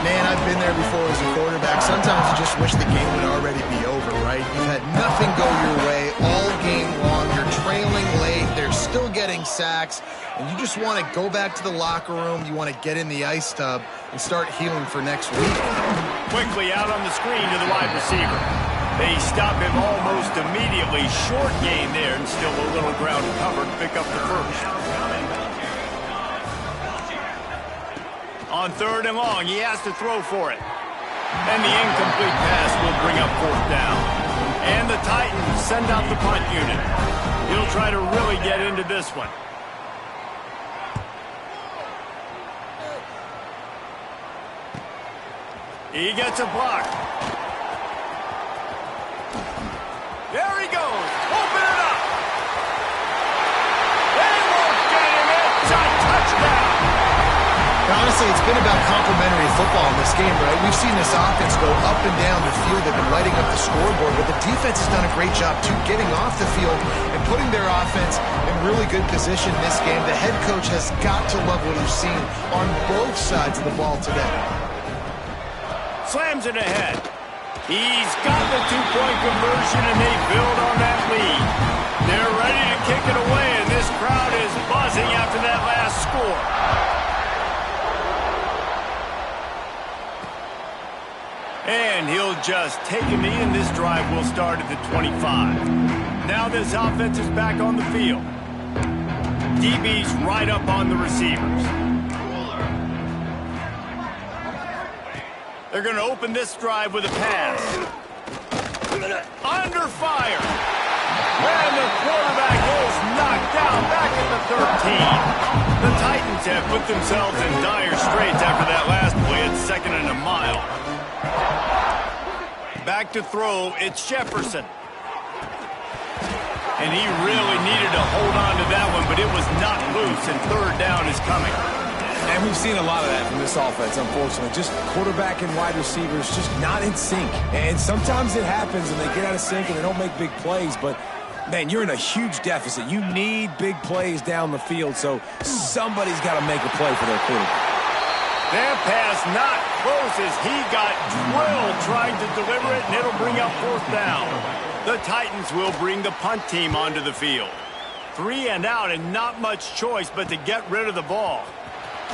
Man, I've been there before as a quarterback. Sometimes you just wish the game would already be over, right? You've had nothing go your way all game long. You're trailing late. They're still getting sacks. And you just want to go back to the locker room. You want to get in the ice tub and start healing for next week. Quickly out on the screen to the wide receiver. They stop him almost immediately. Short gain there, and still a little ground covered to pick up the 1st. On 3rd and long, he has to throw for it. And the incomplete pass will bring up 4th down. And the Titans send out the punt unit. He'll try to really get into this one. He gets a block. There he goes. Open it up. They won't get him. It's a touchdown. Now, honestly, it's been about complementary football in this game, right? We've seen this offense go up and down the field. They've been lighting up the scoreboard, but the defense has done a great job, too, getting off the field and putting their offense in really good position in this game. The head coach has got to love what he's seen on both sides of the ball today. Slams it ahead. He's got the 2-point conversion, and they build on that lead. They're ready to kick it away, and this crowd is buzzing after that last score. And he'll just take a knee, and this drive will start at the 25. Now this offense is back on the field. DB's right up on the receivers. They're going to open this drive with a pass. Under fire. And the quarterback is knocked down back at the 13. The Titans have put themselves in dire straits after that last play at 2nd and a mile. Back to throw, it's Jefferson. And he really needed to hold on to that one, but it was not loose, and 3rd down is coming. And we've seen a lot of that from this offense, unfortunately. Just quarterback and wide receivers just not in sync. And sometimes it happens and they get out of sync and they don't make big plays. But Man, you're in a huge deficit. You need big plays down the field, so somebody's got to make a play for their quarterback. That pass not close as he got drilled trying to deliver it, and it'll bring up 4th down. The Titans will bring the punt team onto the field. 3 and out and not much choice but to get rid of the ball.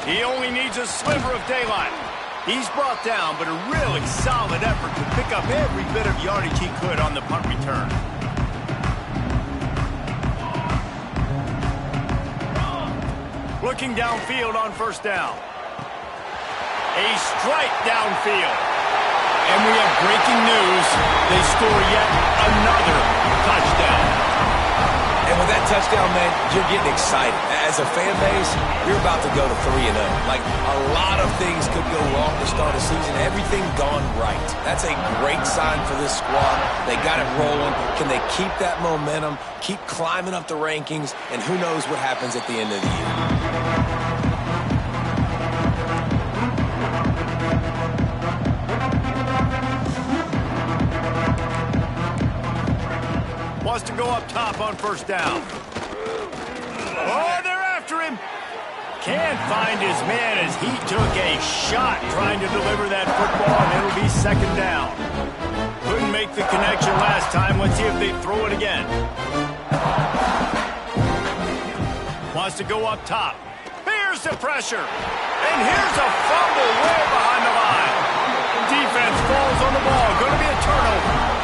He only needs a sliver of daylight. He's brought down, but a really solid effort to pick up every bit of yardage he could on the punt return. Looking downfield on 1st down. A strike downfield. And we have breaking news. They score yet another touchdown. And with that touchdown, man, you're getting excited. As a fan base, you're about to go to 3-0. Like, a lot of things could go wrong to start a season. Everything gone right. That's a great sign for this squad. They got it rolling. Can they keep that momentum, keep climbing up the rankings, and who knows what happens at the end of the year. Wants to go up top on 1st down. Oh, they're after him. Can't find his man as he took a shot trying to deliver that football, and it'll be 2nd down. Couldn't make the connection last time. Let's see if they throw it again. Wants to go up top. Here's the pressure. And here's a fumble way behind the line. Defense falls on the ball. Going to be a turnover.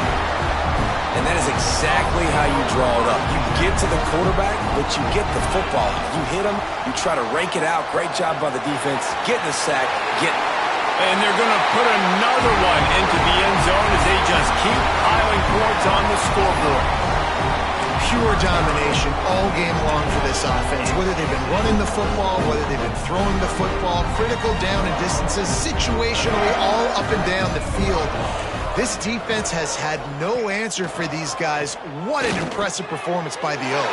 And that is exactly how you draw it up. You get to the quarterback, but you get the football. You hit him, you try to rake it out. Great job by the defense. Getting the sack, getting it. And they're going to put another one into the end zone as they just keep piling points on the scoreboard. Pure domination all game long for this offense. Whether they've been running the football, whether they've been throwing the football, critical down and distances, situationally all up and down the field. This defense has had no answer for these guys. What an impressive performance by the O.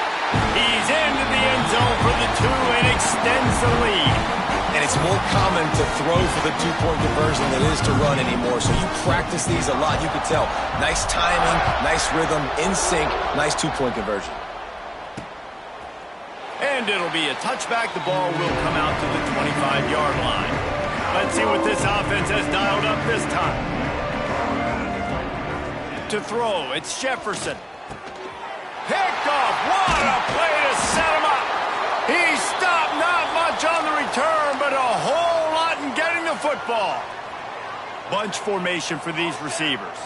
He's into the end zone for the 2 and extends the lead. And it's more common to throw for the 2-point conversion than it is to run anymore. So you practice these a lot. You can tell. Nice timing, nice rhythm, in sync, nice 2-point conversion. And it'll be a touchback. The ball will come out to the 25-yard line. Let's see what this offense has dialed up this time. To throw, it's Jefferson. Picked off. What a play to set him up. He stopped, not much on the return, but a whole lot in getting the football. Bunch formation for these receivers.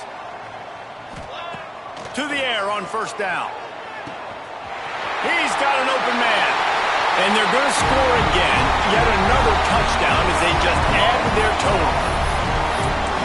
To the air on 1st down. He's got an open man. And they're going to score again. Yet another touchdown as they just added their total.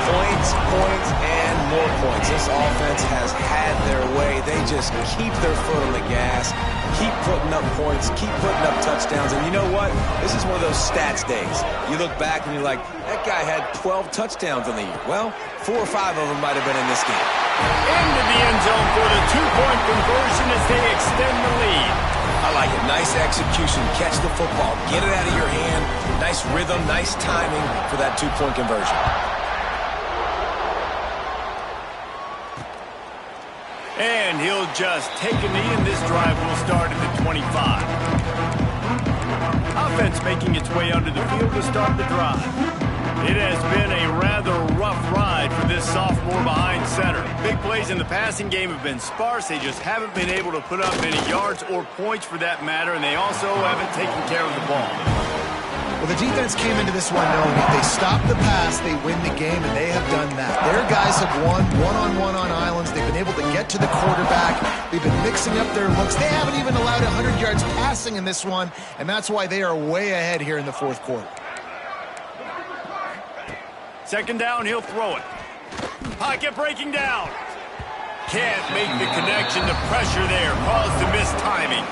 Points, points, and more points. This offense has had their way. They just keep their foot on the gas, keep putting up points, keep putting up touchdowns. And you know what? This is one of those stats days. You look back and you're like, that guy had 12 touchdowns in the year. Well, 4 or 5 of them might have been in this game. Into the end zone for the 2-point conversion as they extend the lead. I like it. Nice execution. Catch the football. Get it out of your hand. Nice rhythm, nice timing for that 2-point conversion. And he'll just take a knee, and this drive will start at the 25. Offense making its way under the field to start the drive. It has been a rather rough ride for this sophomore behind center. Big plays in the passing game have been sparse. They just haven't been able to put up any yards or points for that matter, and they also haven't taken care of the ball. Well, the defense came into this one knowing if they stop the pass, they win the game, and they have done that. Their guys have won one-on-one on islands. They've been able to get to the quarterback. They've been mixing up their looks. They haven't even allowed 100 yards passing in this one, and that's why they are way ahead here in the 4th quarter. 2nd down, he'll throw it. Pocket breaking down. Can't make the connection. The pressure there caused the missed timing.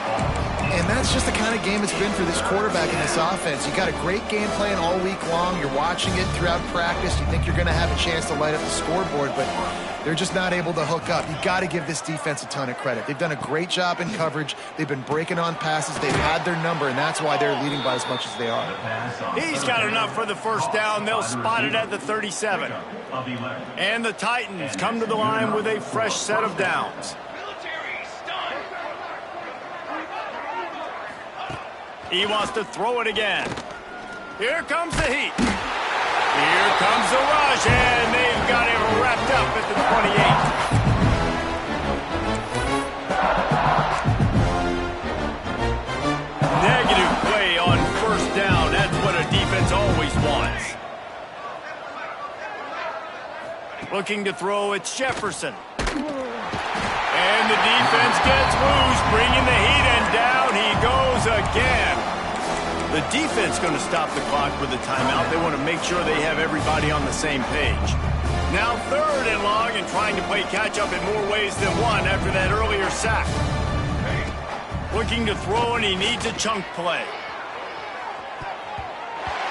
And that's just the kind of game it's been for this quarterback in this offense. You got a great game plan all week long. You're watching it throughout practice. You think you're going to have a chance to light up the scoreboard, but they're just not able to hook up. You got to give this defense a ton of credit. They've done a great job in coverage. They've been breaking on passes. They've had their number, and that's why they're leading by as much as they are. He's got enough for the 1st down. They'll spot it at the 37. And the Titans come to the line with a fresh set of downs. He wants to throw it again. Here comes the heat. Here comes the rush, and they've got him wrapped up at the 28. Negative play on first down. That's what a defense always wants. Looking to throw, it's Jefferson. And the defense gets loose, bringing the heat, and down he goes again. The defense going to stop the clock with a timeout. They want to make sure they have everybody on the same page. Now 3rd and long and trying to play catch-up in more ways than one after that earlier sack. Looking to throw, and he needs a chunk play.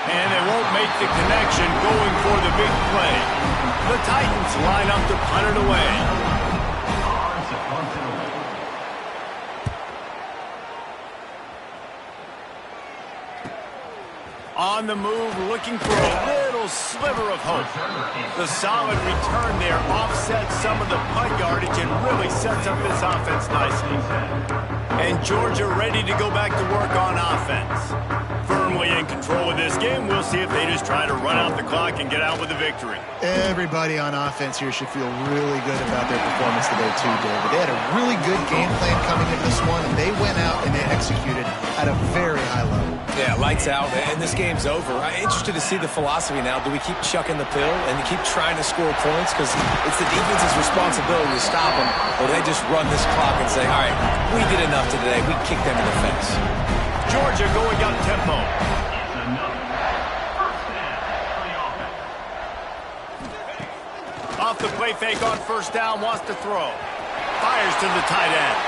And they won't make the connection going for the big play. The Titans line up to punt it away. On the move, looking for a little sliver of hope. The solid return there offsets some of the punt yardage and really sets up this offense nicely. And Georgia ready to go back to work on offense. Firmly in control of this game. We'll see if they just try to run out the clock and get out with a victory. Everybody on offense here should feel really good about their performance today too, David. They had a really good game plan coming into this one, and they went out and they executed at a very high level. Yeah, lights out, and this game's over. I'm interested to see the philosophy now. Do we keep chucking the pill and keep trying to score points? Because it's the defense's responsibility to stop them, or they just run this clock and say, all right, we did enough today. We kicked them in the face. Georgia going up tempo. Off the play fake on first down, wants to throw. Fires to the tight end.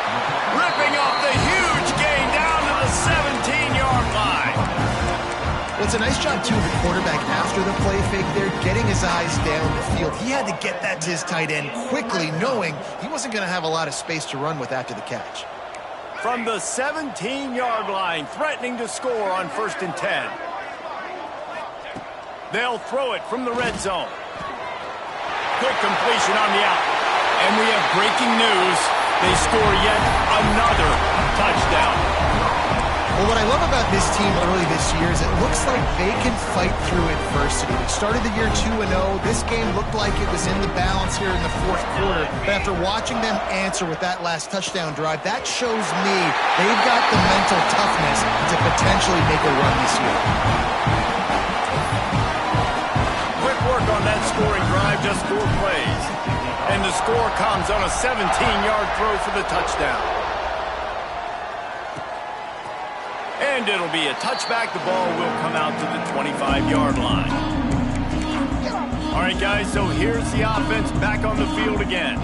Ripping off the huge gain down to the 17-yard line. Well, it's a nice job, too, of the quarterback after the play fake there, getting his eyes down the field. He had to get that to his tight end quickly, knowing he wasn't going to have a lot of space to run with after the catch. From the 17-yard line, threatening to score on 1st and 10. They'll throw it from the red zone. Quick completion on the out. And we have breaking news. They score yet another touchdown. Well, what I love about this team early this year is it looks like they can fight through adversity. They started the year 2-0. This game looked like it was in the balance here in the 4th quarter. But after watching them answer with that last touchdown drive, that shows me they've got the mental toughness to potentially make a run this year. Quick work on that scoring drive, just 4 plays. And the score comes on a 17-yard throw for the touchdown. And it'll be a touchback. The ball will come out to the 25-yard line. All right, guys, so here's the offense back on the field again.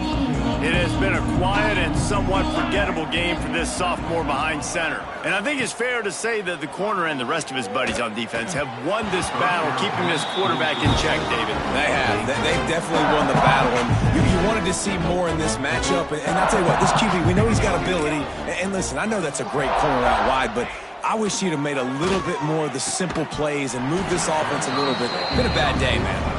It has been a quiet and somewhat forgettable game for this sophomore behind center. And I think it's fair to say that the corner and the rest of his buddies on defense have won this battle, keeping this quarterback in check, David. They have. They've definitely won the battle. And you wanted to see more in this matchup. And I'll tell you what, this QB, we know he's got ability. And listen, I know that's a great corner out wide, but I wish he'd have made a little bit more of the simple plays and moved this offense a little bit. Been a bad day, man.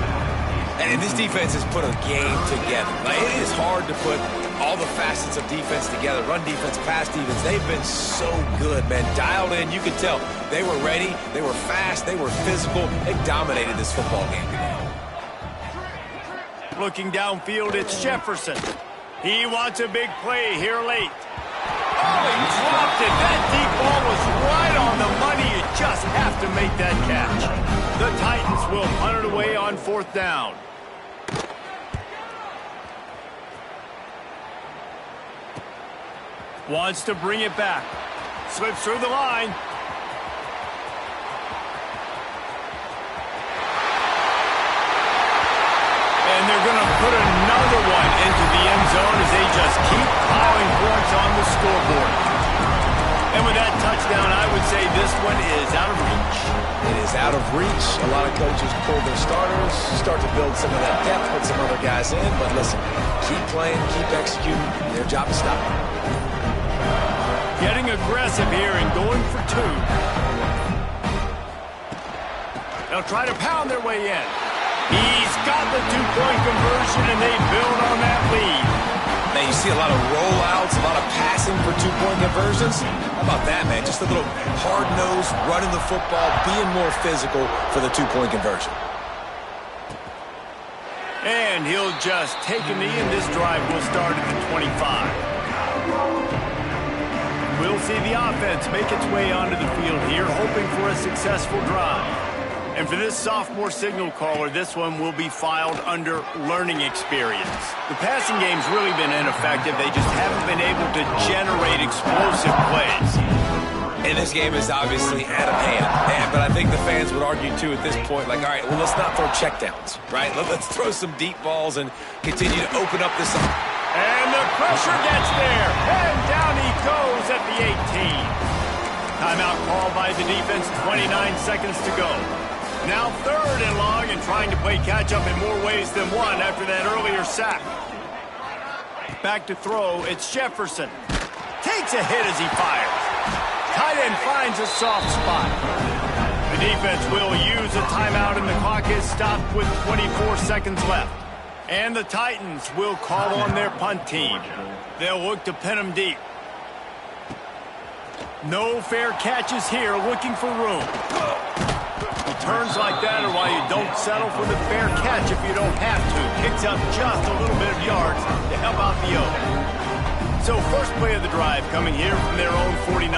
And this defense has put a game together. Like, it is hard to put all the facets of defense together. Run defense, pass defense. They've been so good, man. Dialed in. You could tell they were ready. They were fast. They were physical. They dominated this football game today. Looking downfield, it's Jefferson. He wants a big play here late. Oh, he dropped it. That deep ball was right on the money. You just have to make that catch. The Titans will punt it away on 4th down. Wants to bring it back. Slips through the line. And they're going to put another one into the end zone as they just keep piling points on the scoreboard. And with that touchdown, I would say this one is out of reach. It is out of reach. A lot of coaches pull their starters, start to build some of that depth, put some other guys in. But listen, keep playing, keep executing. Their job is stop. Getting aggressive here and going for 2. They'll try to pound their way in. He's got the 2-point conversion, and they build on that lead. Now, you see a lot of rollouts, a lot of passing for two-point conversions. How about that, man? Just a little hard-nosed, running the football, being more physical for the two-point conversion. And he'll just take a knee, and this drive will start at the 25. We'll see the offense make its way onto the field here, hoping for a successful drive. And for this sophomore signal caller, this one will be filed under learning experience. The passing game's really been ineffective. They just haven't been able to generate explosive plays. And this game is obviously out of hand. But I think the fans would argue, too, at this point, like, all right, well, let's not throw checkdowns, right? Let's throw some deep balls and continue to open up this. And the pressure gets there. And down he goes at the 18. Timeout called by the defense, 29 seconds to go. Now 3rd and long and trying to play catch-up in more ways than one after that earlier sack. Back to throw, it's Jefferson. Takes a hit as he fires. Tight end finds a soft spot. The defense will use a timeout and the clock is stopped with 24 seconds left. And the Titans will call on their punt team. They'll look to pin them deep. No fair catches here, looking for room. Turns like that are why you don't settle for the fair catch if you don't have to. Picks up just a little bit of yards to help out the O. So first play of the drive coming here from their own 49.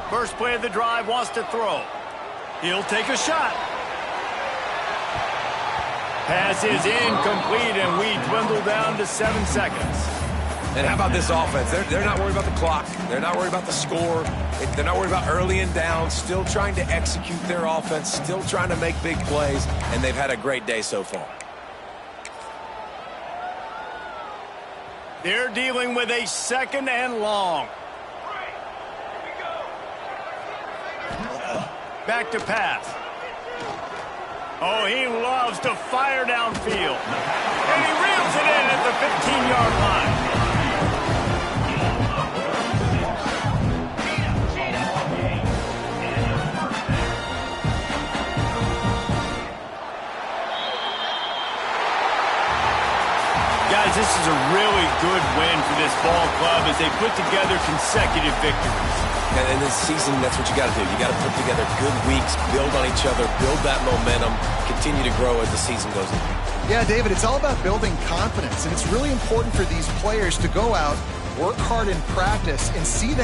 First play of the drive wants to throw. He'll take a shot. Pass is incomplete, and we dwindle down to 7 seconds. And how about this offense? They're not worried about the clock. They're not worried about the score. They're not worried about early and down. Still trying to execute their offense. Still trying to make big plays. And they've had a great day so far. They're dealing with a 2nd and long. Back to pass. Oh, he loves to fire downfield. And he reels it in at the 15-yard line. Guys, this is a really good win for this ball club as they put together consecutive victories. And in this season, that's what you got to do. You got to put together good weeks, build on each other, build that momentum, continue to grow as the season goes on. Yeah, David, it's all about building confidence, and it's really important for these players to go out, work hard in practice, and see that